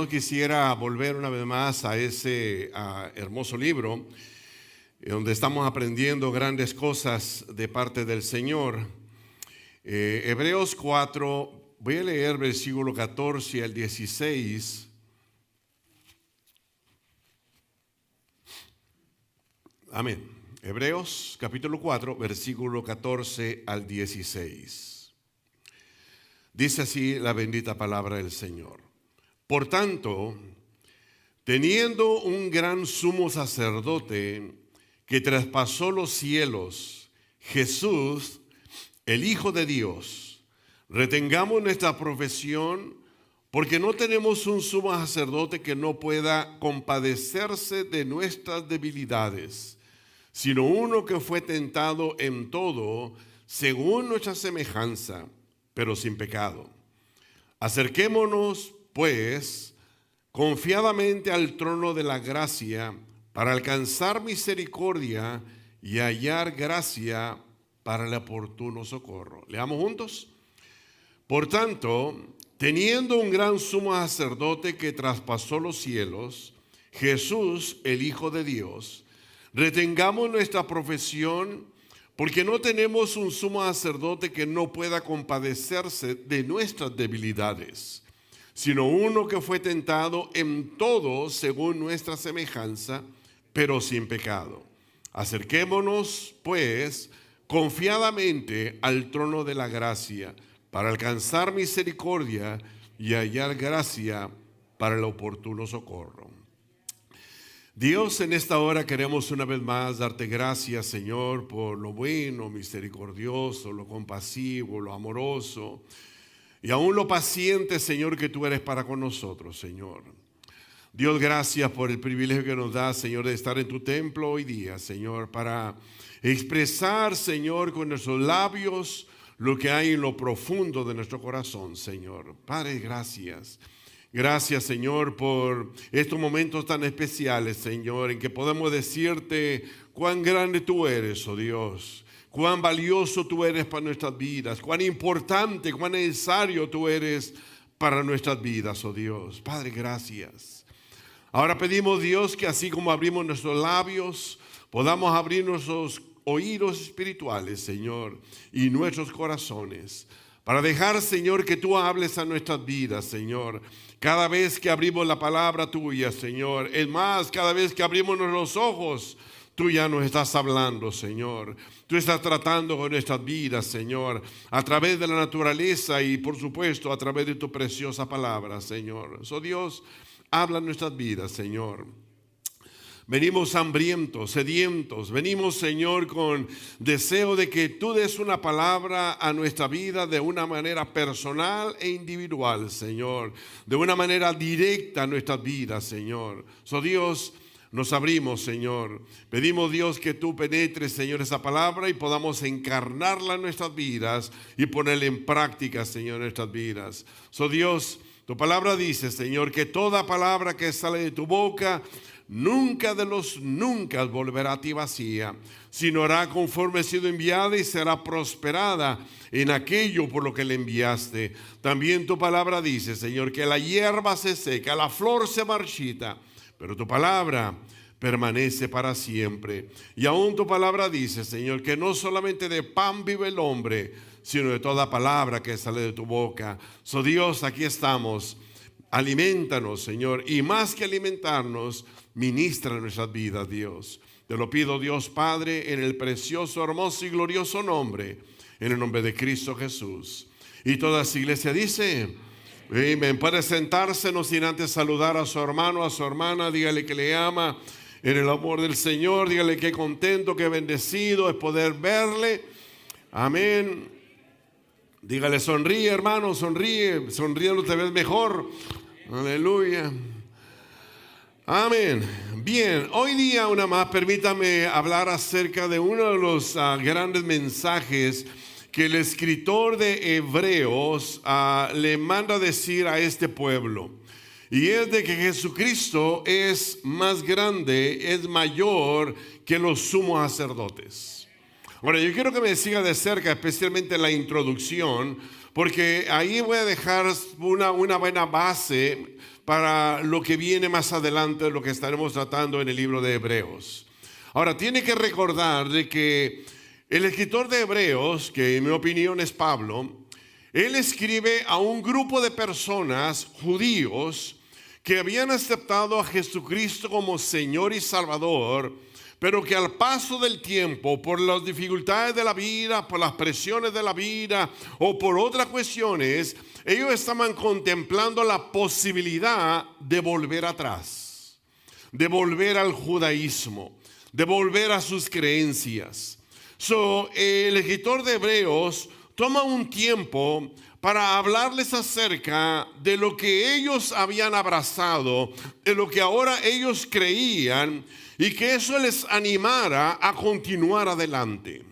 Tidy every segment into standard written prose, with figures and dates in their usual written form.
Hermanos, quisiera volver una vez más a ese hermoso libro donde estamos aprendiendo grandes cosas de parte del Señor. Hebreos 4, voy a leer versículo 14 al 16. Amén. Hebreos capítulo 4, versículo 14 al 16. Dice así la bendita palabra del Señor. Por tanto, teniendo un gran sumo sacerdote que traspasó los cielos, Jesús, el Hijo de Dios, retengamos nuestra profesión, porque no tenemos un sumo sacerdote que no pueda compadecerse de nuestras debilidades, sino uno que fue tentado en todo, según nuestra semejanza, pero sin pecado. Acerquémonos, pues, confiadamente al trono de la gracia para alcanzar misericordia y hallar gracia para el oportuno socorro. Leamos juntos. Por tanto, teniendo un gran sumo sacerdote que traspasó los cielos, Jesús, el Hijo de Dios, retengamos nuestra profesión, porque no tenemos un sumo sacerdote que no pueda compadecerse de nuestras debilidades, sino uno que fue tentado en todo según nuestra semejanza, pero sin pecado. Acerquémonos, pues, confiadamente al trono de la gracia, para alcanzar misericordia y hallar gracia para el oportuno socorro. Dios, en esta hora queremos una vez más darte gracias, Señor, por lo bueno, misericordioso, lo compasivo, lo amoroso y aún lo paciente, Señor, que tú eres para con nosotros, Señor. Dios, gracias por el privilegio que nos das, Señor, de estar en tu templo hoy día, Señor, para expresar, Señor, con nuestros labios lo que hay en lo profundo de nuestro corazón, Señor. Padre, gracias. Gracias, Señor, por estos momentos tan especiales, Señor, en que podemos decirte cuán grande tú eres, oh Dios, cuán valioso tú eres para nuestras vidas, cuán importante, cuán necesario tú eres para nuestras vidas, oh Dios. Padre, gracias. Ahora pedimos, Dios, que así como abrimos nuestros labios, podamos abrir nuestros oídos espirituales, Señor, y nuestros corazones, para dejar, Señor, que tú hables a nuestras vidas, Señor. Cada vez que abrimos la palabra tuya, Señor, es más, cada vez que abrimos los ojos, tú ya nos estás hablando, Señor. Tú estás tratando con nuestras vidas, Señor, a través de la naturaleza y, por supuesto, a través de tu preciosa palabra, Señor. Dios, habla en nuestras vidas, Señor. Venimos hambrientos, sedientos, venimos, Señor, con deseo de que tú des una palabra a nuestra vida de una manera personal e individual, Señor, de una manera directa a nuestras vidas, Señor. Dios, nos abrimos, Señor. Pedimos, Dios, que tú penetres, Señor, esa palabra y podamos encarnarla en nuestras vidas y ponerla en práctica, Señor, en nuestras vidas. Dios, tu palabra dice, Señor, que toda palabra que sale de tu boca nunca de los nunca volverá a ti vacía, sino hará conforme ha sido enviada y será prosperada en aquello por lo que le enviaste. También tu palabra dice, Señor, que la hierba se seca, la flor se marchita, pero tu palabra permanece para siempre. Y aún tu palabra dice, Señor, que no solamente de pan vive el hombre, sino de toda palabra que sale de tu boca. Dios, aquí estamos. Alimentanos, Señor, y más que alimentarnos, ministra nuestras vidas, Dios. Te lo pido, Dios Padre, en el precioso, hermoso y glorioso nombre, en el nombre de Cristo Jesús. Y toda esa iglesia dice, amén. Puede sentarse, no sin antes saludar a su hermano, a su hermana, dígale que le ama en el amor del Señor, dígale que contento, que bendecido es poder verle. Amén. Dígale, sonríe, hermano, sonríe, sonriendo te ves mejor. Aleluya. Amén. Bien, hoy día una más, permítame hablar acerca de uno de los grandes mensajes que el escritor de Hebreos le manda decir a este pueblo. Y es de que Jesucristo es más grande, es mayor que los sumos sacerdotes. Ahora, yo quiero que me siga de cerca, especialmente en la introducción, porque ahí voy a dejar una buena base para lo que viene más adelante, lo que estaremos tratando en el libro de Hebreos. Ahora, tiene que recordar de que el escritor de Hebreos, que en mi opinión es Pablo, él escribe a un grupo de personas, judíos, que habían aceptado a Jesucristo como Señor y Salvador, pero que al paso del tiempo, por las dificultades de la vida, por las presiones de la vida o por otras cuestiones, ellos estaban contemplando la posibilidad de volver atrás, de volver al judaísmo, de volver a sus creencias. El escritor de Hebreos toma un tiempo para hablarles acerca de lo que ellos habían abrazado, de lo que ahora ellos creían, y que eso les animara a continuar adelante,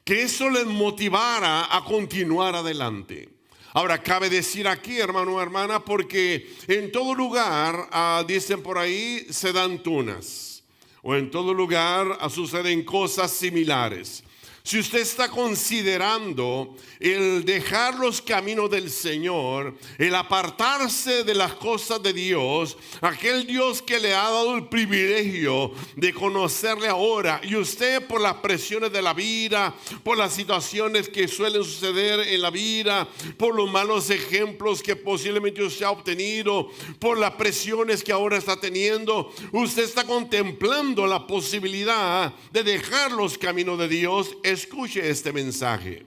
que eso les motivara a continuar adelante. Ahora, cabe decir aquí, hermano o hermana, porque en todo lugar, dicen por ahí, se dan tunas, o en todo lugar suceden cosas similares. Si usted está considerando el dejar los caminos del Señor, el apartarse de las cosas de Dios, aquel Dios que le ha dado el privilegio de conocerle ahora, y usted por las presiones de la vida, por las situaciones que suelen suceder en la vida, por los malos ejemplos que posiblemente usted ha obtenido, por las presiones que ahora está teniendo, usted está contemplando la posibilidad de dejar los caminos de Dios. Escuche este mensaje,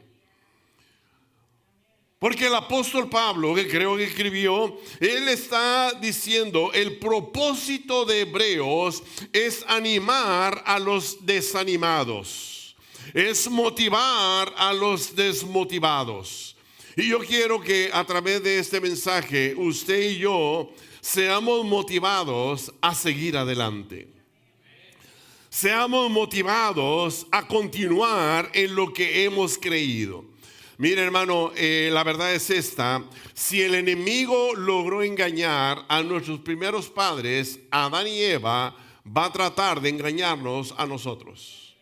porque el apóstol Pablo, que creo que escribió, él está diciendo: el propósito de Hebreos es animar a los desanimados, es motivar a los desmotivados. Y yo quiero que a través de este mensaje usted y yo seamos motivados a seguir adelante. Seamos motivados a continuar en lo que hemos creído. Mire, hermano, la verdad es esta: si el enemigo logró engañar a nuestros primeros padres, Adán y Eva, va a tratar de engañarnos a nosotros.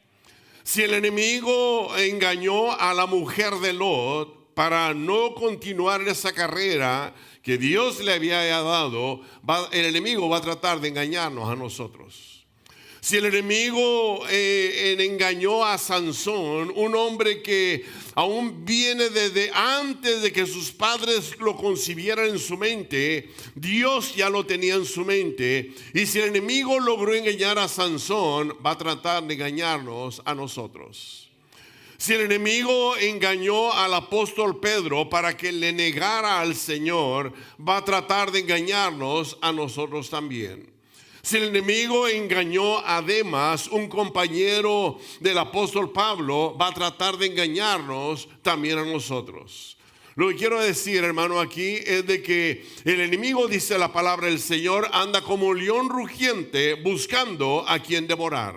Si el enemigo engañó a la mujer de Lot para no continuar esa carrera que Dios le había dado, el enemigo va a tratar de engañarnos a nosotros. Si el enemigo engañó a Sansón, un hombre que aún viene desde antes de que sus padres lo concibieran en su mente, Dios ya lo tenía en su mente. Y si el enemigo logró engañar a Sansón, va a tratar de engañarnos a nosotros. Si el enemigo engañó al apóstol Pedro para que le negara al Señor, va a tratar de engañarnos a nosotros también. Si el enemigo engañó a Demas, un compañero del apóstol Pablo, va a tratar de engañarnos también a nosotros. Lo que quiero decir, hermano, aquí es de que el enemigo, dice la palabra del Señor, anda como león rugiente buscando a quien devorar.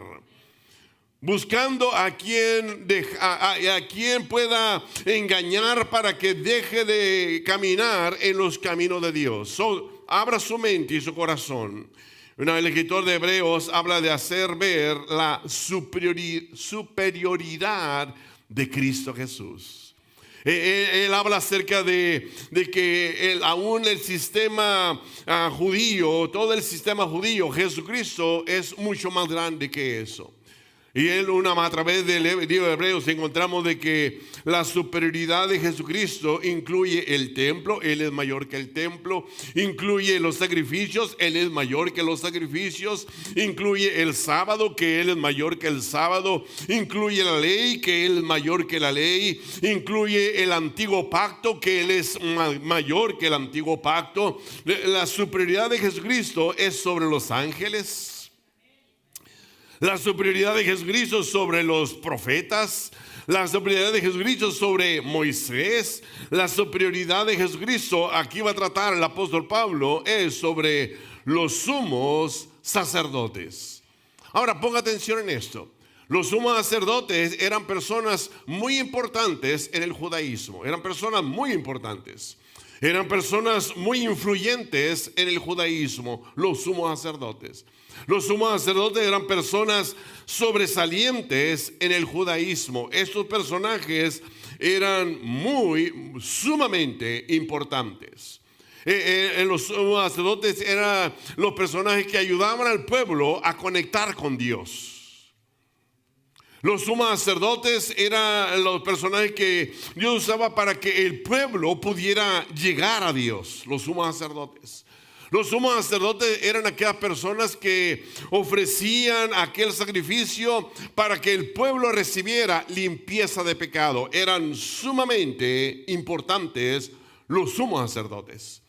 Buscando a quien pueda engañar para que deje de caminar en los caminos de Dios. Abra su mente y su corazón. El escritor de Hebreos habla de hacer ver la superioridad de Cristo Jesús. Él habla acerca de que aún el sistema judío, todo el sistema judío, Jesucristo es mucho más grande que eso. Y a través del libro de Hebreos encontramos de que la superioridad de Jesucristo incluye el templo, Él es mayor que el templo, incluye los sacrificios, Él es mayor que los sacrificios, incluye el sábado, que Él es mayor que el sábado, incluye la ley, que Él es mayor que la ley, incluye el antiguo pacto, que Él es mayor que el antiguo pacto. La superioridad de Jesucristo es sobre los ángeles. La superioridad de Jesucristo sobre los profetas, la superioridad de Jesucristo sobre Moisés, la superioridad de Jesucristo, aquí va a tratar el apóstol Pablo, es sobre los sumos sacerdotes. Ahora ponga atención en esto. Los sumos sacerdotes eran personas muy importantes en el judaísmo, eran personas muy importantes. Eran personas muy influyentes en el judaísmo, los sumos sacerdotes. Los sumos sacerdotes eran personas sobresalientes en el judaísmo. Estos personajes eran sumamente importantes. Los sumos sacerdotes eran los personajes que ayudaban al pueblo a conectar con Dios. Los sumos sacerdotes eran los personajes que Dios usaba para que el pueblo pudiera llegar a Dios. Los sumos sacerdotes. Los sumos sacerdotes eran aquellas personas que ofrecían aquel sacrificio para que el pueblo recibiera limpieza de pecado. Eran sumamente importantes los sumos sacerdotes.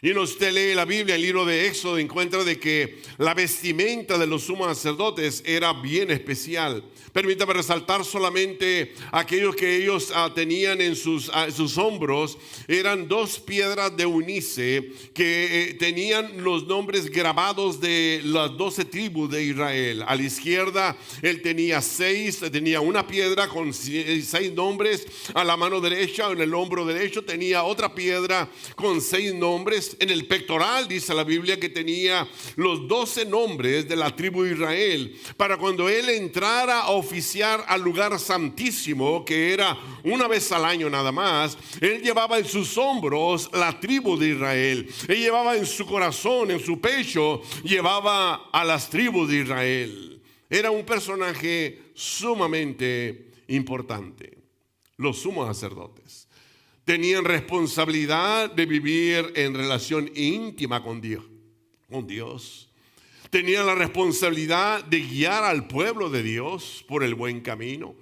Y usted lee la Biblia, el libro de Éxodo, encuentra de que la vestimenta de los sumos sacerdotes era bien especial. Permítame resaltar solamente aquellos que ellos tenían en sus hombros. Eran 2 piedras de unice que tenían los nombres grabados de las 12 tribus de Israel. A la izquierda él tenía 6, tenía una piedra con 6 nombres. A la mano derecha, en el hombro derecho, tenía otra piedra con 6 nombres. En el pectoral dice la Biblia que tenía los 12 nombres de la tribu de Israel. Para cuando él entrara a oficiar al lugar santísimo, que era una vez al año nada más, él llevaba en sus hombros la tribu de Israel. Él llevaba en su corazón, en su pecho, llevaba a las tribus de Israel. Era un personaje sumamente importante. Los sumos sacerdotes tenían responsabilidad de vivir en relación íntima con Dios. Tenían la responsabilidad de guiar al pueblo de Dios por el buen camino.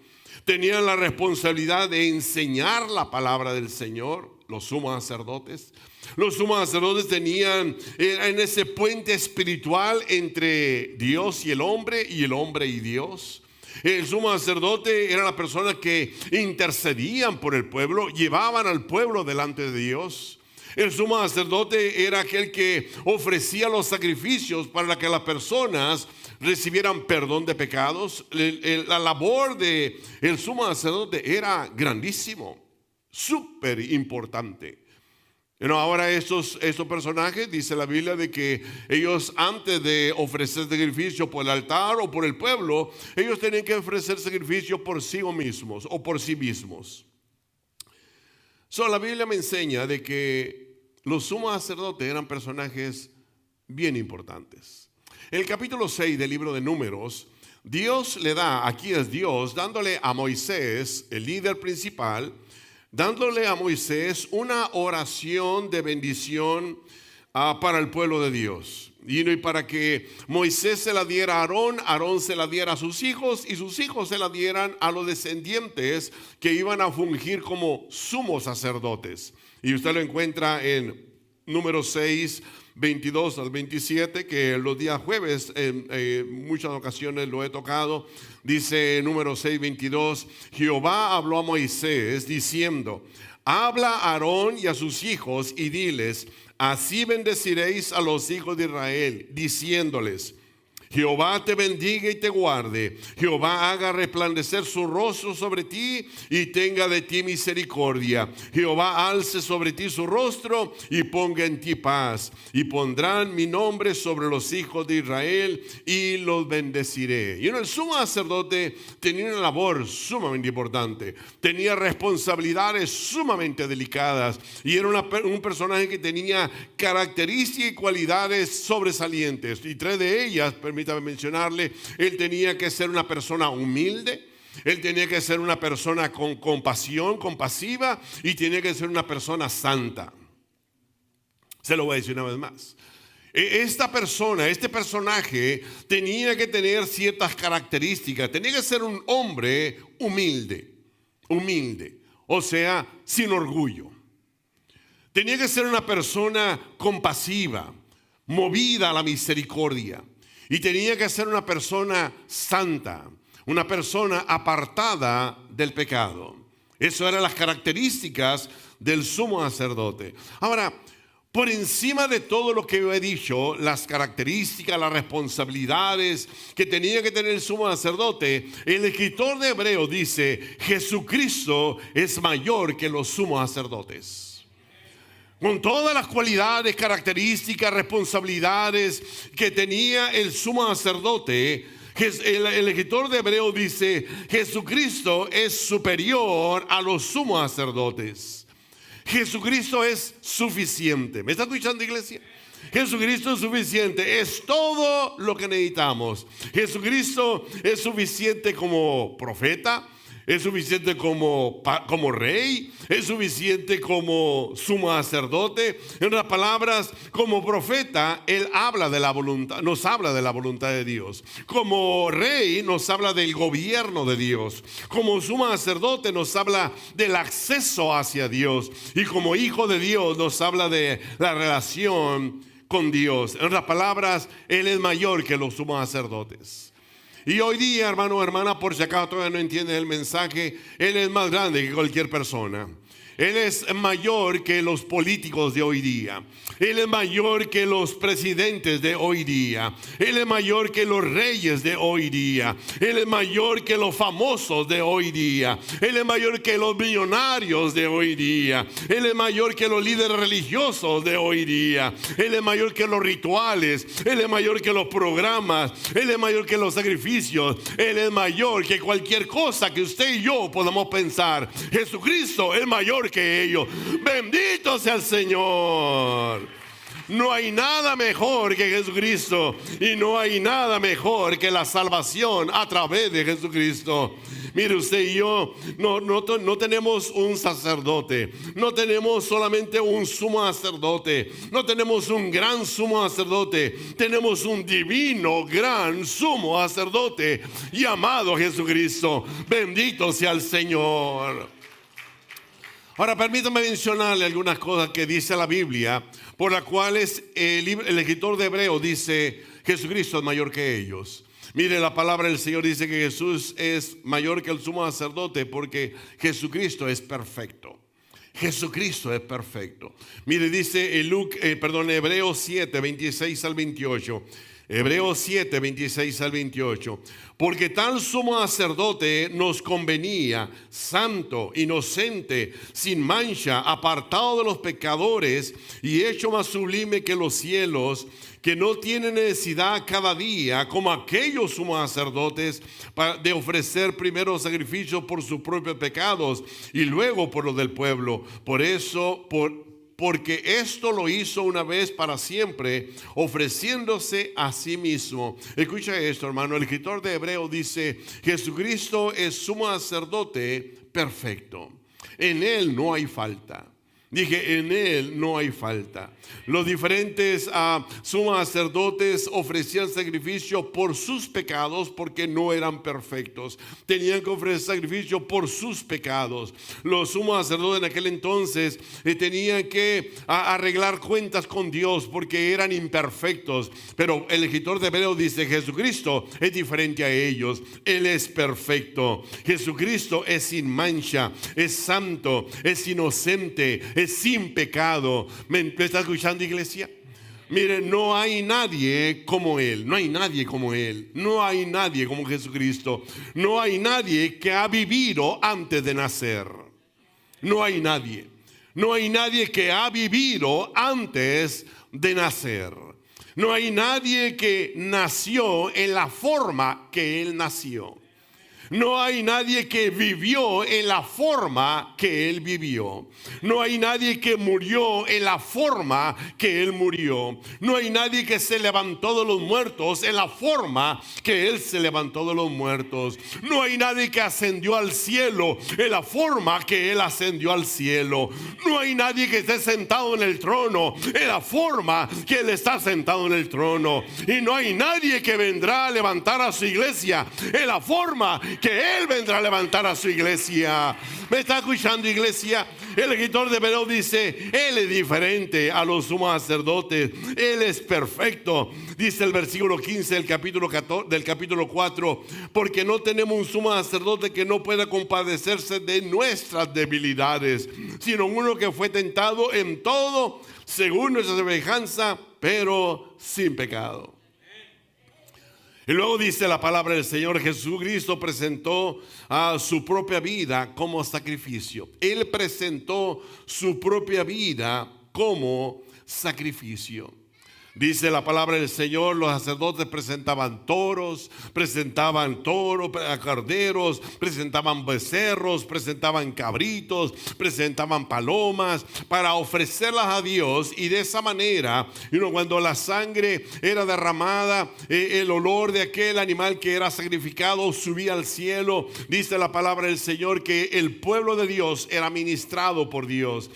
Tenían la responsabilidad de enseñar la palabra del Señor, los sumos sacerdotes. Los sumos sacerdotes tenían en ese puente espiritual entre Dios y el hombre y Dios. El sumo sacerdote era la persona que intercedían por el pueblo, llevaban al pueblo delante de Dios. El sumo sacerdote era aquel que ofrecía los sacrificios para que las personas recibieran perdón de pecados. La labor del sumo sacerdote era grandísimo, súper importante. Ahora estos personajes, dice la Biblia, de que ellos antes de ofrecer sacrificio por el altar o por el pueblo, ellos tenían que ofrecer sacrificio por sí mismos o por sí mismos. La Biblia me enseña de que los sumos sacerdotes eran personajes bien importantes. En el capítulo 6 del libro de Números, Dios le da, aquí es Dios, dándole a Moisés, el líder principal, dándole a Moisés una oración de bendición para el pueblo de Dios. Y para que Moisés se la diera a Aarón, Aarón se la diera a sus hijos y sus hijos se la dieran a los descendientes que iban a fungir como sumos sacerdotes. Y usted lo encuentra en Números 6, 22 al 27, que los días jueves en muchas ocasiones lo he tocado. Dice Números 6, 22, Jehová habló a Moisés diciendo, habla a Aarón y a sus hijos y diles, así bendeciréis a los hijos de Israel, diciéndoles, Jehová te bendiga y te guarde. Jehová haga resplandecer su rostro sobre ti y tenga de ti misericordia. Jehová alce sobre ti su rostro y ponga en ti paz. Y pondrán mi nombre sobre los hijos de Israel y los bendeciré. Y el sumo sacerdote tenía una labor sumamente importante. Tenía responsabilidades sumamente delicadas. Y era un personaje que tenía características y cualidades sobresalientes. Y 3 de ellas, permítame mencionarle, él tenía que ser una persona humilde, él tenía que ser una persona con compasión, compasiva, y tenía que ser una persona santa. Se lo voy a decir una vez más. Esta persona, este personaje tenía que tener ciertas características. Tenía que ser un hombre humilde, o sea, sin orgullo. Tenía que ser una persona compasiva, movida a la misericordia. Y tenía que ser una persona santa, una persona apartada del pecado. Esas eran las características del sumo sacerdote. Ahora, por encima de todo lo que yo he dicho, las características, las responsabilidades que tenía que tener el sumo sacerdote, el escritor de Hebreos dice, Jesucristo es mayor que los sumos sacerdotes. Con todas las cualidades, características, responsabilidades que tenía el sumo sacerdote, El escritor de Hebreos dice, Jesucristo es superior a los sumos sacerdotes. Jesucristo es suficiente. ¿Me está escuchando, iglesia? Jesucristo es suficiente, es todo lo que necesitamos. Jesucristo es suficiente como profeta, es suficiente como rey, es suficiente como sumo sacerdote. En otras palabras, como profeta, Él habla de la voluntad, nos habla de la voluntad de Dios. Como rey, nos habla del gobierno de Dios. Como sumo sacerdote, nos habla del acceso hacia Dios. Y como hijo de Dios, nos habla de la relación con Dios. En otras palabras, Él es mayor que los sumos sacerdotes. Y hoy día, hermano o hermana, por si acaso todavía no entienden el mensaje, Él es más grande que cualquier persona. Él es mayor que los políticos de hoy día. Él es mayor que los presidentes de hoy día. Él es mayor que los reyes de hoy día. Él es mayor que los famosos de hoy día. Él es mayor que los millonarios de hoy día. Él es mayor que los líderes religiosos de hoy día. Él es mayor que los rituales. Él es mayor que los programas. Él es mayor que los sacrificios. Él es mayor que cualquier cosa que usted y yo podamos pensar. Jesucristo es mayor que ellos. Bendito sea el Señor. No hay nada mejor que Jesucristo y no hay nada mejor que la salvación a través de Jesucristo. Mire, usted y yo no tenemos un sacerdote, no tenemos solamente un sumo sacerdote, no tenemos un gran sumo sacerdote, tenemos un divino gran sumo sacerdote llamado Jesucristo. Bendito sea el Señor. Ahora permítame mencionarle algunas cosas que dice la Biblia, por las cuales el escritor de Hebreos dice, Jesucristo es mayor que ellos. Mire, la palabra del Señor dice que Jesús es mayor que el sumo sacerdote porque Jesucristo es perfecto. Jesucristo es perfecto. Mire, dice Hebreos 7, 26 al 28. Hebreos 7, 26 al 28. Porque tal sumo sacerdote nos convenía, santo, inocente, sin mancha, apartado de los pecadores y hecho más sublime que los cielos, que no tiene necesidad cada día, como aquellos sumos sacerdotes, de ofrecer primero sacrificios por sus propios pecados y luego por los del pueblo. Porque esto lo hizo una vez para siempre, ofreciéndose a sí mismo. Escucha esto, hermano. El escritor de Hebreos dice, Jesucristo es sumo sacerdote perfecto. En Él no hay falta. Dije, en Él no hay falta. Los diferentes sumos sacerdotes ofrecían sacrificio por sus pecados porque no eran perfectos. Tenían que ofrecer sacrificio por sus pecados. Los sumos sacerdotes en aquel entonces tenían que arreglar cuentas con Dios porque eran imperfectos. Pero el escritor de Hebreos dice, Jesucristo es diferente a ellos. Él es perfecto. Jesucristo es sin mancha, es santo, es inocente, es sin pecado. ¿Me está escuchando, iglesia? Mire, no hay nadie como Él. No hay nadie como Él. No hay nadie como Jesucristo. No hay nadie que ha vivido antes de nacer. No hay nadie. No hay nadie que ha vivido antes de nacer. No hay nadie que nació en la forma que Él nació. No hay nadie que vivió en la forma que Él vivió. No hay nadie que murió en la forma que Él murió. No hay nadie que se levantó de los muertos en la forma que Él se levantó de los muertos. No hay nadie que ascendió al cielo en la forma que Él ascendió al cielo. No hay nadie que esté sentado en el trono en la forma que Él está sentado en el trono. Y no hay nadie que vendrá a levantar a su iglesia en la forma que Él vendrá a levantar a su iglesia. ¿Me está escuchando, iglesia? El escritor de Hebreos dice, Él es diferente a los sumos sacerdotes. Él es perfecto. Dice el versículo 15 del capítulo 4, porque no tenemos un sumo sacerdote que no pueda compadecerse de nuestras debilidades, sino uno que fue tentado en todo según nuestra semejanza, pero sin pecado. Y luego dice la palabra del Señor, Jesucristo presentó a su propia vida como sacrificio. Él presentó su propia vida como sacrificio. Dice la palabra del Señor, los sacerdotes presentaban carneros, presentaban becerros, presentaban cabritos, presentaban palomas para ofrecerlas a Dios. Y de esa manera, cuando la sangre era derramada, el olor de aquel animal que era sacrificado subía al cielo. Dice la palabra del Señor que el pueblo de Dios era ministrado por Dios.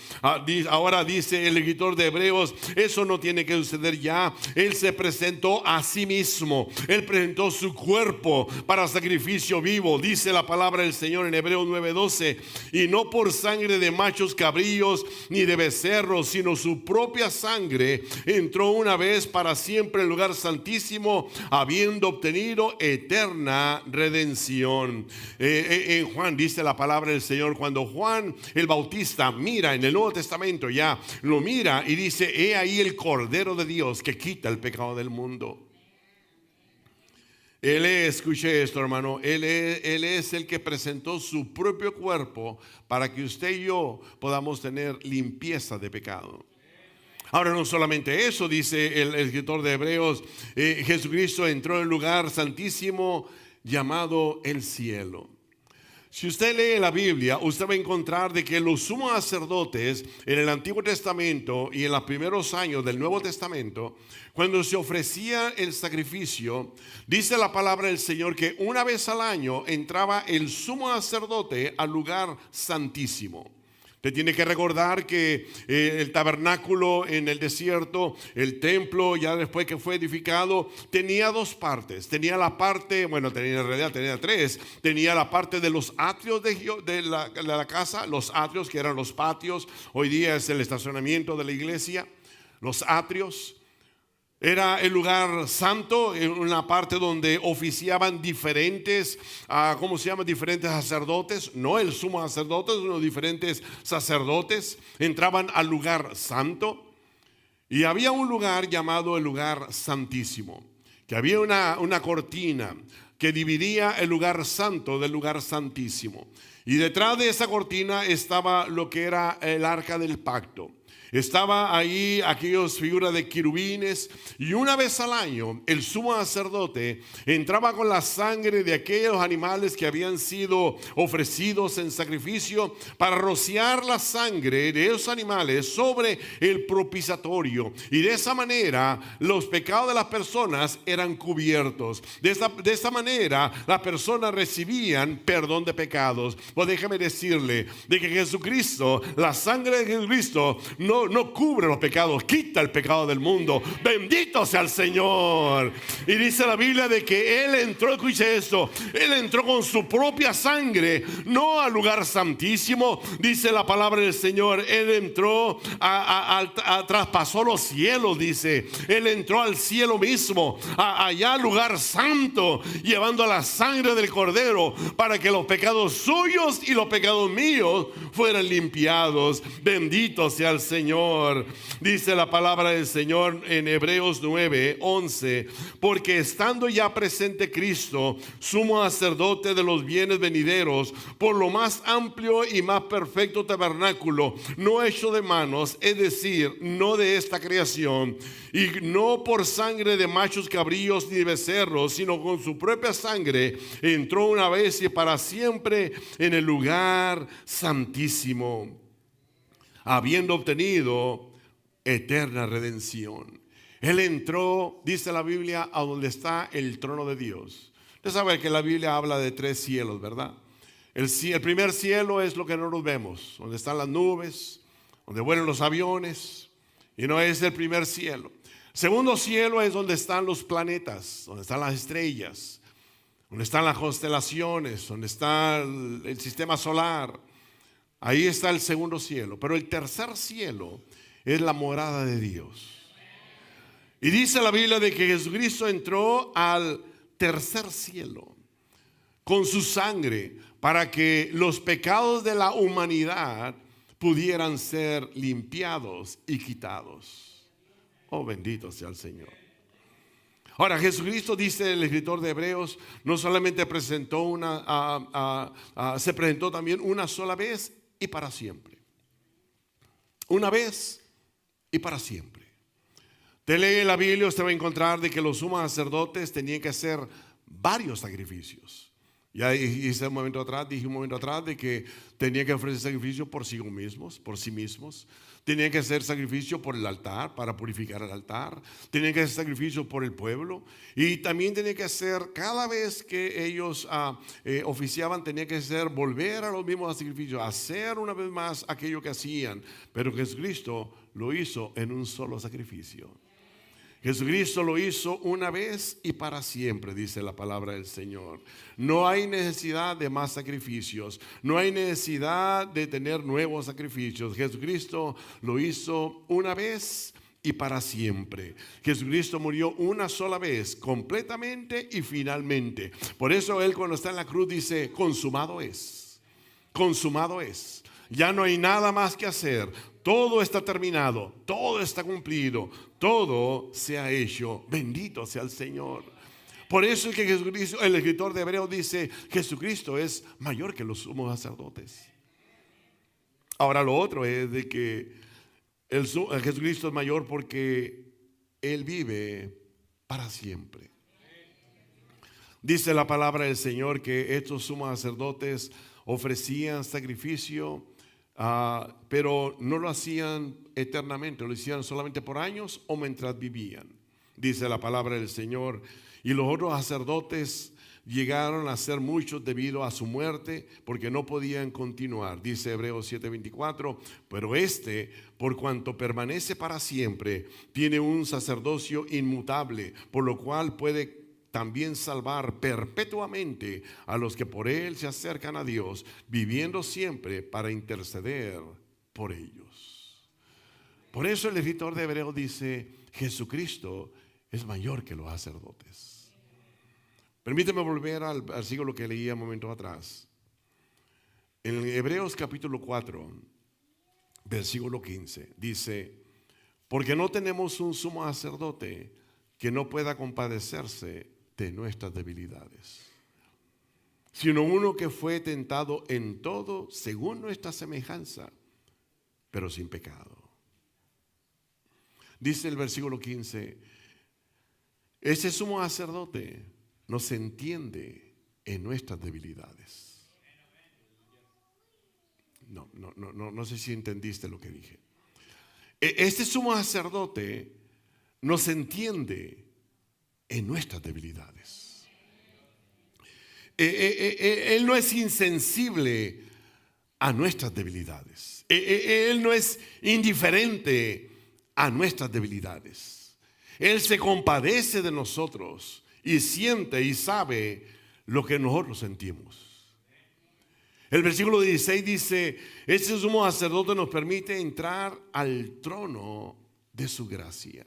Ahora dice el escritor de Hebreos, eso no tiene que suceder ya. Él se presentó a sí mismo. Él presentó su cuerpo para sacrificio vivo. Dice la palabra del Señor en Hebreos 9:12, y no por sangre de machos cabríos ni de becerros, sino su propia sangre entró una vez para siempre en el lugar santísimo, habiendo obtenido eterna redención. En Juan dice la palabra del Señor, cuando Juan el Bautista mira en el Nuevo Testamento, ya lo mira y dice, he ahí el Cordero de Dios que quita el pecado del mundo. Escuche esto, hermano, él es el que presentó su propio cuerpo para que usted y yo podamos tener limpieza de pecado. Ahora, no solamente eso, dice el escritor de Hebreos, Jesucristo entró en el lugar santísimo llamado el cielo. Si usted lee la Biblia, usted va a encontrar de que los sumos sacerdotes en el Antiguo Testamento y en los primeros años del Nuevo Testamento, cuando se ofrecía el sacrificio, dice la palabra del Señor que una vez al año entraba el sumo sacerdote al lugar santísimo. Usted tiene que recordar que el tabernáculo en el desierto, el templo ya después que fue edificado, tenía dos partes. Tenía la parte, en realidad tenía tres. Tenía la parte de los atrios de la casa, los atrios que eran los patios. Hoy día es el estacionamiento de la iglesia. Los atrios. Era el lugar santo, en una parte donde oficiaban diferentes, diferentes sacerdotes, no el sumo sacerdote, sino diferentes sacerdotes, entraban al lugar santo. Y había un lugar llamado el lugar santísimo, que había una cortina que dividía el lugar santo del lugar santísimo. Y detrás de esa cortina estaba lo que era el arca del pacto. Estaba ahí aquellas figuras de querubines, y una vez al año el sumo sacerdote entraba con la sangre de aquellos animales que habían sido ofrecidos en sacrificio para rociar la sangre de esos animales sobre el propiciatorio, y de esa manera los pecados de las personas eran cubiertos. De esta manera las personas recibían perdón de pecados. Pues déjeme decirle de que Jesucristo, la sangre de Jesucristo no cubre los pecados, quita el pecado del mundo. Bendito sea el Señor. Y dice la Biblia de que Él entró, escuche esto, Él entró con su propia sangre, no al lugar santísimo. Dice la palabra del Señor, Él entró, traspasó los cielos, dice. Él entró al cielo mismo, allá al lugar santo, llevando la sangre del Cordero para que los pecados suyos y los pecados míos fueran limpiados. Bendito sea el Señor. Dice la palabra del Señor en Hebreos 9:11, porque estando ya presente Cristo, sumo sacerdote de los bienes venideros, por lo más amplio y más perfecto tabernáculo, no hecho de manos, es decir, no de esta creación, y no por sangre de machos cabríos ni de becerros, sino con su propia sangre, entró una vez y para siempre en el lugar santísimo, habiendo obtenido eterna redención. Él entró, dice la Biblia, a donde está el trono de Dios. Usted sabe que la Biblia habla de tres cielos, ¿verdad? El primer cielo es lo que no nos vemos, donde están las nubes, donde vuelan los aviones, y no es el primer cielo. El segundo cielo es donde están los planetas, donde están las estrellas, donde están las constelaciones, donde está el sistema solar. Ahí está el segundo cielo. Pero el tercer cielo es la morada de Dios. Y dice la Biblia de que Jesucristo entró al tercer cielo con su sangre para que los pecados de la humanidad pudieran ser limpiados y quitados. Oh, bendito sea el Señor. Ahora, Jesucristo, dice el escritor de Hebreos, no solamente se presentó también una sola vez y para siempre. Una vez y para siempre. Te lee la Biblia, usted va a encontrar de que los sumos sacerdotes tenían que hacer varios sacrificios. Ya dije un momento atrás de que tenían que ofrecer sacrificio por sí mismos. Tenían que hacer sacrificio por el altar, para purificar el altar. Tenían que hacer sacrificio por el pueblo. Y también tenían que hacer, cada vez que ellos oficiaban, tenían que hacer, volver a los mismos sacrificios, hacer una vez más aquello que hacían. Pero Jesucristo lo hizo en un solo sacrificio. Jesucristo lo hizo una vez y para siempre, dice la palabra del Señor. No hay necesidad de más sacrificios, no hay necesidad de tener nuevos sacrificios. Jesucristo lo hizo una vez y para siempre. Jesucristo murió una sola vez, completamente y finalmente. Por eso Él, cuando está en la cruz, dice: consumado es, consumado es. Ya no hay nada más que hacer. Todo está terminado, todo está cumplido, todo se ha hecho. Bendito sea el Señor. Por eso es que Jesucristo, el escritor de Hebreos dice: Jesucristo es mayor que los sumos sacerdotes. Ahora, lo otro es de que el Jesucristo es mayor porque Él vive para siempre. Dice la palabra del Señor que estos sumos sacerdotes ofrecían sacrificio, pero no lo hacían eternamente, lo hacían solamente por años o mientras vivían. Dice la palabra del Señor: y los otros sacerdotes llegaron a ser muchos debido a su muerte, porque no podían continuar. Dice Hebreos 7:24: pero por cuanto permanece para siempre, tiene un sacerdocio inmutable, por lo cual puede también salvar perpetuamente a los que por Él se acercan a Dios, viviendo siempre para interceder por ellos. Por eso el escritor de Hebreos dice: Jesucristo es mayor que los sacerdotes. Permíteme volver al versículo que leía un momento atrás. En Hebreos capítulo 4, versículo 15, dice: porque no tenemos un sumo sacerdote que no pueda compadecerse de nuestras debilidades, sino uno que fue tentado en todo según nuestra semejanza, pero sin pecado. Dice el versículo 15: ese sumo sacerdote nos entiende en nuestras debilidades. No sé si entendiste lo que dije. Este sumo sacerdote nos entiende en nuestras debilidades. Él no es insensible a nuestras debilidades. Él no es indiferente a nuestras debilidades. Él se compadece de nosotros y siente y sabe lo que nosotros sentimos. El versículo 16 dice: este sumo sacerdote nos permite entrar al trono de su gracia.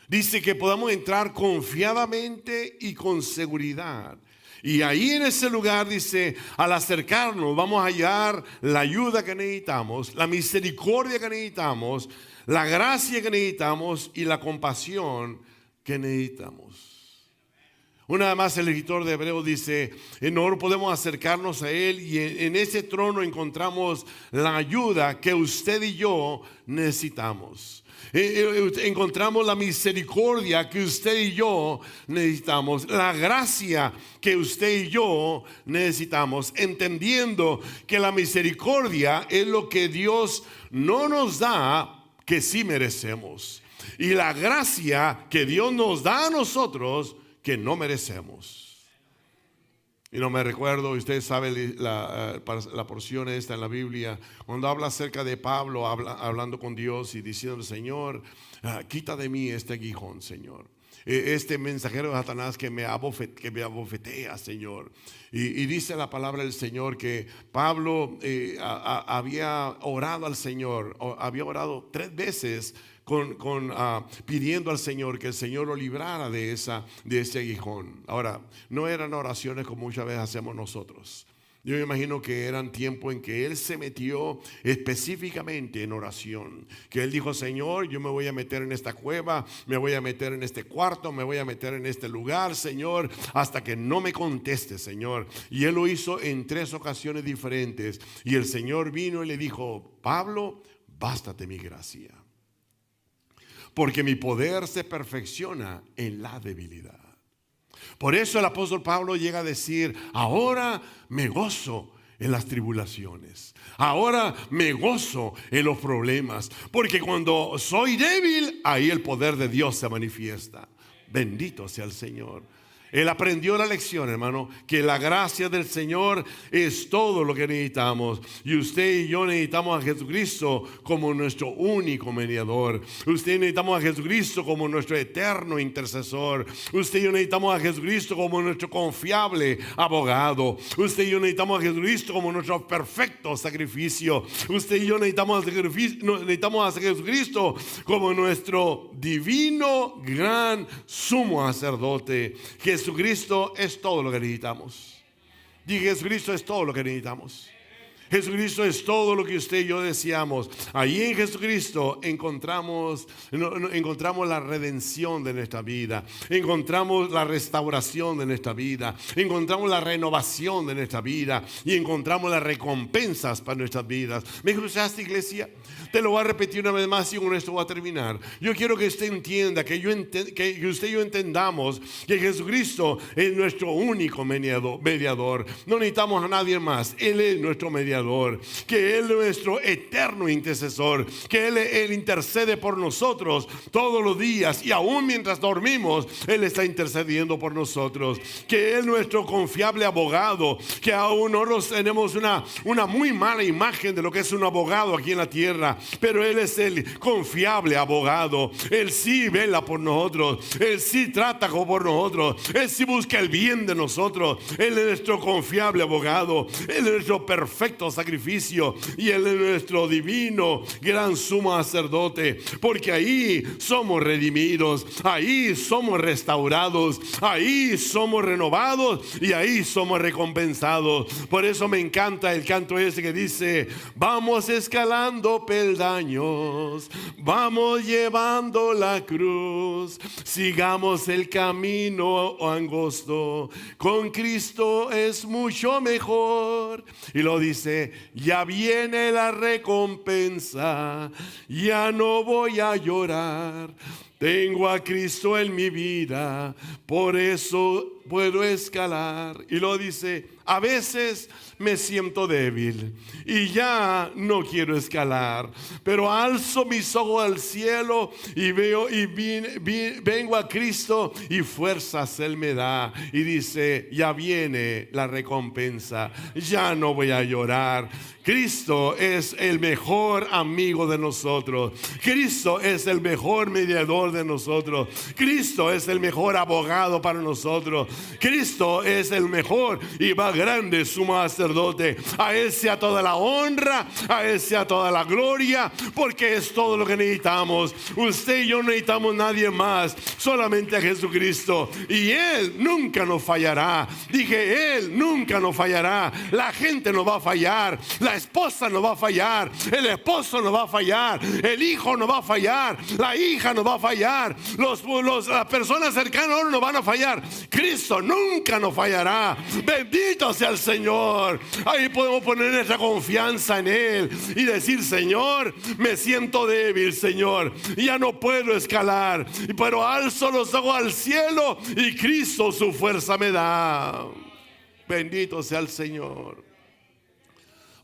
Dice que podamos entrar confiadamente y con seguridad. Y ahí en ese lugar, dice, al acercarnos vamos a hallar la ayuda que necesitamos, la misericordia que necesitamos, la gracia que necesitamos y la compasión que necesitamos. Una vez más el escritor de Hebreos dice: nosotros podemos acercarnos a Él y en ese trono encontramos la ayuda que usted y yo necesitamos. Encontramos la misericordia que usted y yo necesitamos, la gracia que usted y yo necesitamos, entendiendo que la misericordia es lo que Dios no nos da, que sí merecemos, y la gracia que Dios nos da a nosotros, que no merecemos. Y no me recuerdo, usted sabe la porción esta en la Biblia, cuando habla acerca de Pablo hablando con Dios y diciendo: Señor, quita de mí este aguijón, Señor. Este mensajero de Satanás que me abofetea, Señor. Y dice la palabra del Señor que Pablo había orado al Señor, había orado 3 veces pidiendo al Señor que el Señor lo librara de ese aguijón. Ahora, no eran oraciones como muchas veces hacemos nosotros. Yo me imagino que eran tiempos en que él se metió específicamente en oración, que él dijo: Señor, yo me voy a meter en esta cueva, me voy a meter en este cuarto, me voy a meter en este lugar, Señor, hasta que no me conteste, Señor. Y él lo hizo en 3 ocasiones diferentes, y el Señor vino y le dijo: Pablo, bástate mi gracia. porque mi poder se perfecciona en la debilidad. Por eso el apóstol Pablo llega a decir, ahora me gozo en las tribulaciones. Ahora me gozo en los problemas, porque cuando soy débil, ahí el poder de Dios se manifiesta. Bendito sea el Señor. Él aprendió la lección, hermano, que la gracia del Señor es todo lo que necesitamos. Y usted y yo necesitamos a Jesucristo como nuestro único mediador. Usted necesitamos a Jesucristo como nuestro eterno intercesor. Usted y yo necesitamos a Jesucristo como nuestro confiable abogado. Usted y yo necesitamos a Jesucristo como nuestro perfecto sacrificio. Usted y yo necesitamos a Jesucristo como nuestro divino gran sumo sacerdote. Jesucristo es todo lo que necesitamos. Dije, Jesucristo es todo lo que necesitamos. Jesucristo es todo lo que usted y yo deseamos. Ahí en Jesucristo encontramos la redención de nuestra vida. Encontramos la restauración de nuestra vida. Encontramos la renovación de nuestra vida. Y encontramos las recompensas para nuestras vidas. ¿Me escuchaste, iglesia? Te lo voy a repetir una vez más y con esto voy a terminar. Yo quiero que usted entienda, que usted y yo entendamos que Jesucristo es nuestro único mediador. No necesitamos a nadie más. Él es nuestro mediador. Que Él es nuestro eterno intercesor. Que Él intercede por nosotros todos los días. Y aún mientras dormimos, Él está intercediendo por nosotros. Que Él es nuestro confiable abogado. Que aún nosotros tenemos una muy mala imagen de lo que es un abogado aquí en la tierra. Pero Él es el confiable abogado. Él sí vela por nosotros. Él sí trata por nosotros. Él sí busca el bien de nosotros. Él es nuestro confiable abogado. Él es nuestro perfecto sacrificio. Y Él es nuestro divino gran sumo sacerdote. Porque ahí somos redimidos. Ahí somos restaurados. Ahí somos renovados. Y ahí somos recompensados. Por eso me encanta el canto ese que dice: vamos escalando peldaños, vamos llevando la cruz, sigamos el camino angosto, con Cristo es mucho mejor. Y lo dice: ya viene la recompensa, ya no voy a llorar, tengo a Cristo en mi vida, por eso puedo escalar. Y lo dice: a veces me siento débil y ya no quiero escalar, pero alzo mis ojos al cielo y veo y vengo a Cristo y fuerzas Él me da. Y dice: ya viene la recompensa, ya no voy a llorar. Cristo es el mejor amigo de nosotros. Cristo es el mejor mediador de nosotros. Cristo es el mejor abogado para nosotros. Cristo es el mejor y más grande sumo sacerdote. A Él sea toda la honra, a Él sea toda la gloria, porque es todo lo que necesitamos. Usted y yo no necesitamos nadie más, solamente a Jesucristo. Y Él nunca nos fallará. Dije, Él nunca nos fallará. La gente nos va a fallar. La esposa nos va a fallar. El esposo nos va a fallar. El hijo nos va a fallar. La hija nos va a fallar. Las personas cercanas nos van a fallar. Cristo nunca nos fallará. Bendito sea el Señor. Ahí podemos poner nuestra confianza en Él y decir: Señor, me siento débil, Señor, ya no puedo escalar, pero alzo los ojos al cielo y Cristo su fuerza me da. Bendito sea el Señor.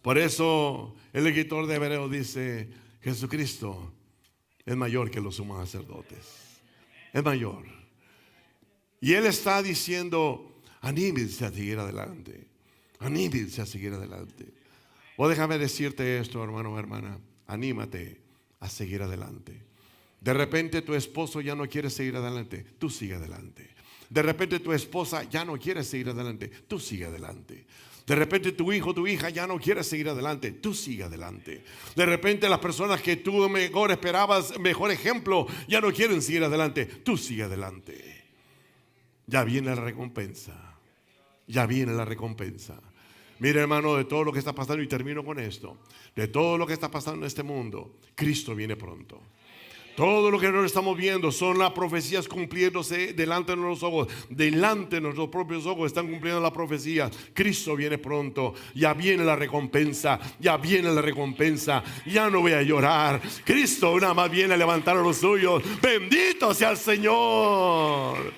Por eso el escritor de Hebreos dice: Jesucristo es mayor que los sumos sacerdotes. Es mayor. Y Él está diciendo: anímense a seguir adelante. Anímense a seguir adelante. O déjame decirte esto, hermano o hermana: anímate a seguir adelante. De repente tu esposo ya no quiere seguir adelante, tú sigue adelante. De repente tu esposa ya no quiere seguir adelante, tú sigue adelante. De repente tu hijo, tu hija ya no quiere seguir adelante, tú sigue adelante. De repente las personas que tú mejor esperabas, mejor ejemplo, ya no quieren seguir adelante, tú sigue adelante. Ya viene la recompensa. Ya viene la recompensa. Mira, hermano, de todo lo que está pasando, y termino con esto, de todo lo que está pasando en este mundo, Cristo viene pronto. Todo lo que nosotros estamos viendo son las profecías cumpliéndose delante de nuestros ojos. Delante de nuestros propios ojos están cumpliendo las profecías. Cristo viene pronto. Ya viene la recompensa. Ya viene la recompensa. Ya no voy a llorar. Cristo nada más viene a levantar a los suyos. Bendito sea el Señor.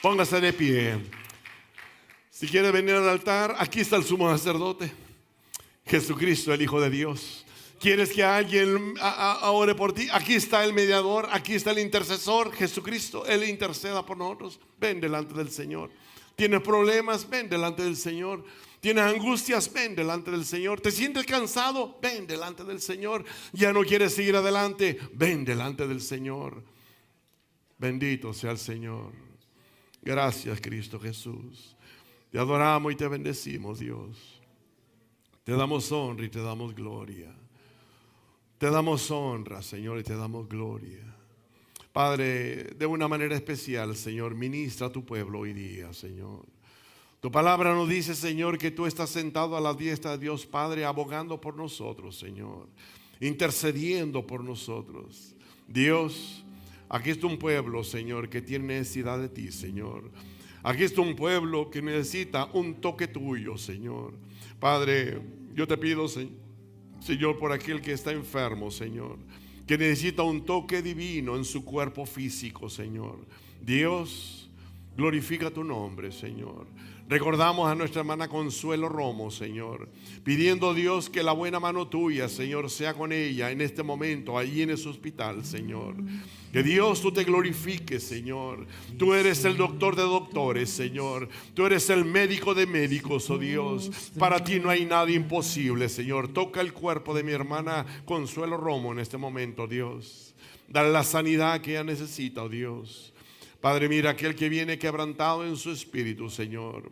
Póngase de pie. Si quiere venir al altar, aquí está el sumo sacerdote, Jesucristo, el Hijo de Dios. ¿Quieres que alguien ore por ti? Aquí está el mediador, aquí está el intercesor, Jesucristo. Él interceda por nosotros. Ven delante del Señor. ¿Tienes problemas? Ven delante del Señor. ¿Tienes angustias? Ven delante del Señor. ¿Te sientes cansado? Ven delante del Señor. ¿Ya no quieres seguir adelante? Ven delante del Señor. Bendito sea el Señor. Gracias, Cristo Jesús. Te adoramos y te bendecimos, Dios. Te damos honra y te damos gloria. Te damos honra, Señor, y te damos gloria. Padre, de una manera especial, Señor, ministra a tu pueblo hoy día, Señor. Tu palabra nos dice, Señor, que tú estás sentado a la diestra de Dios Padre, abogando por nosotros, Señor, intercediendo por nosotros. Dios, aquí está un pueblo, Señor, que tiene necesidad de ti, Señor. Aquí está un pueblo que necesita un toque tuyo, Señor. Padre, yo te pido, Señor, por aquel que está enfermo, Señor, que necesita un toque divino en su cuerpo físico, Señor. Dios, glorifica tu nombre, Señor. Recordamos a nuestra hermana Consuelo Romo, Señor, pidiendo, Dios, que la buena mano tuya, Señor, sea con ella en este momento, allí en ese hospital, Señor. Que Dios, tú te glorifiques, Señor. Tú eres el doctor de doctores, Señor. Tú eres el médico de médicos, oh Dios. Para ti no hay nada imposible, Señor. Toca el cuerpo de mi hermana Consuelo Romo en este momento, Dios. Dale la sanidad que ella necesita, oh Dios. Padre, mira aquel que viene quebrantado en su espíritu, Señor.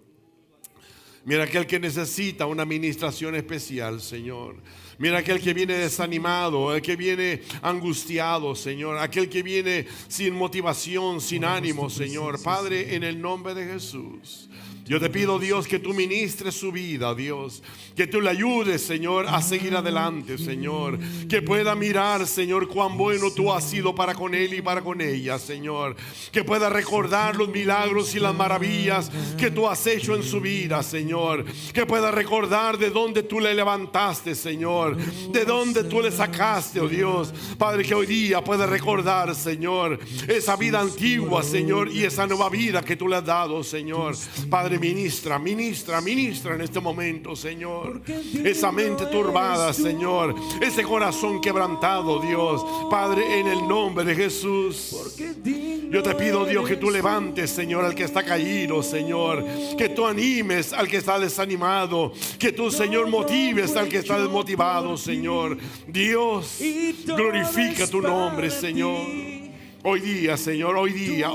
Mira aquel que necesita una administración especial, Señor. Mira aquel que viene desanimado, el que viene angustiado, Señor. Aquel que viene sin motivación, sin ánimo, Señor. Padre, en el nombre de Jesús, yo te pido, Dios, que tú ministres su vida, Dios. Que tú le ayudes, Señor, a seguir adelante, Señor. Que pueda mirar, Señor, cuán bueno tú has sido para con él y para con ella, Señor. Que pueda recordar los milagros y las maravillas que tú has hecho en su vida, Señor. Que pueda recordar de dónde tú le levantaste, Señor. De dónde tú le sacaste, oh Dios. Padre, que hoy día pueda recordar, Señor, esa vida antigua, Señor, y esa nueva vida que tú le has dado, Señor. Padre, ministra en este momento, Señor. Esa mente turbada, Señor. Ese corazón quebrantado, Dios. Padre, en el nombre de Jesús, yo te pido, Dios, que tú levantes, Señor, al que está caído, Señor. Que tú animes al que está desanimado. Que tú, Señor, motives al que está desmotivado, Señor. Dios, glorifica tu nombre, Señor. Hoy día, Señor, hoy día,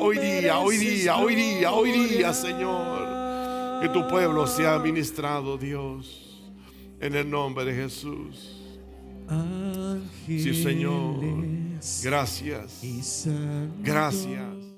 Señor. Que tu pueblo sea ministrado, Dios, en el nombre de Jesús. Sí, Señor. Gracias. Gracias.